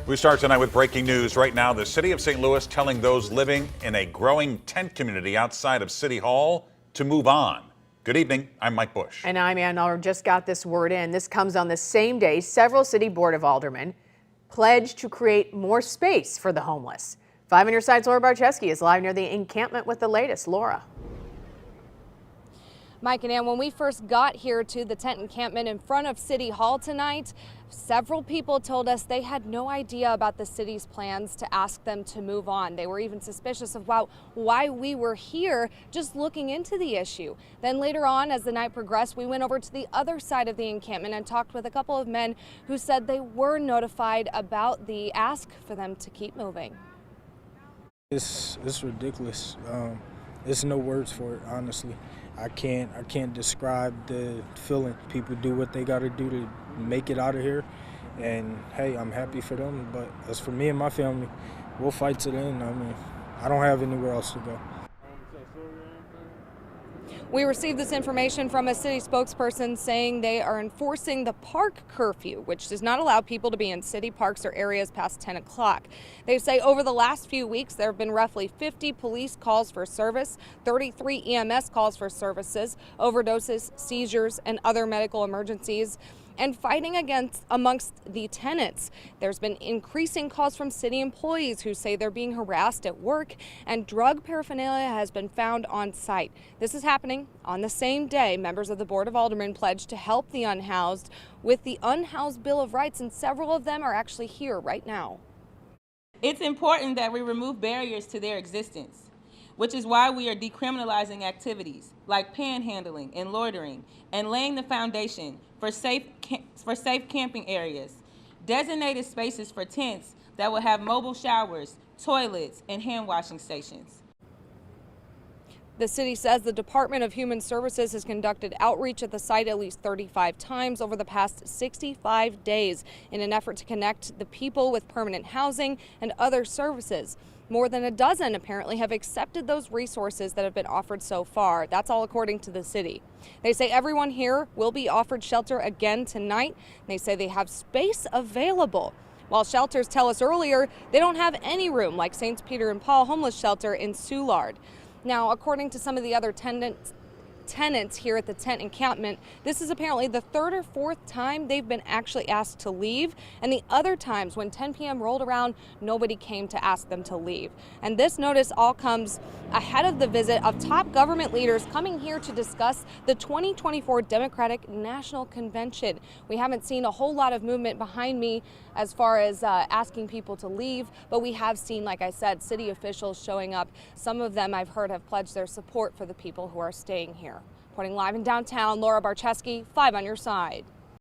We start tonight with breaking news. Right now, the city of St. Louis telling those living in a growing tent community outside of City Hall to move on. Good evening. I'm Mike Bush. And I'm Ann Aller. Just got this word in. This comes on the same day several city board of aldermen pledged to create more space for the homeless. 5 on your side's Laura Barcheski is live near the encampment with the latest. Laura. Mike and Ann, when we first got here to the tent encampment in front of City Hall tonight, several people told us they had no idea about the city's plans to ask them to move on. They were even suspicious about why we were here, just looking into the issue. Then later on, as the night progressed, we went over to the other side of the encampment and talked with a couple of men who said they were notified about the ask for them to keep moving. It's ridiculous. There's no words for it, honestly. I can't describe the feeling. People do what they got to do to make it out of here, and hey, I'm happy for them. But as for me and my family, we'll fight to the end. I mean, I don't have anywhere else to go. We received this information from a city spokesperson saying they are enforcing the park curfew, which does not allow people to be in city parks or areas past 10 o'clock. They say over the last few weeks, there have been roughly 50 police calls for service, 33 EMS calls for services, overdoses, seizures, and other medical emergencies. And fighting amongst the tenants. There's been increasing calls from city employees who say they're being harassed at work, and drug paraphernalia has been found on site. This is happening on the same day members of the Board of Aldermen pledged to help the unhoused with the Unhoused Bill of Rights, and several of them are actually here right now. It's important that we remove barriers to their existence, which is why we are decriminalizing activities like panhandling and loitering and laying the foundation for safe camping areas, designated spaces for tents that will have mobile showers, toilets, and hand washing stations. The city says the Department of Human Services has conducted outreach at the site at least 35 times over the past 65 days in an effort to connect the people with permanent housing and other services. More than a dozen apparently have accepted those resources that have been offered so far. That's all according to the city. They say everyone here will be offered shelter again tonight. They say they have space available. While shelters tell us earlier they don't have any room, like St. Peter and Paul homeless shelter in Soulard. Now, according to some of the other tenants here at the tent encampment, this is apparently the third or fourth time they've been actually asked to leave, and the other times when 10 p.m. rolled around, nobody came to ask them to leave. And this notice all comes ahead of the visit of top government leaders coming here to discuss the 2024 Democratic National Convention. We haven't seen a whole lot of movement behind me as far as asking people to leave, but we have seen, like I said, city officials showing up. Some of them I've heard have pledged their support for the people who are staying here. Reporting live in downtown, Laura Barcheski, 5 on your side.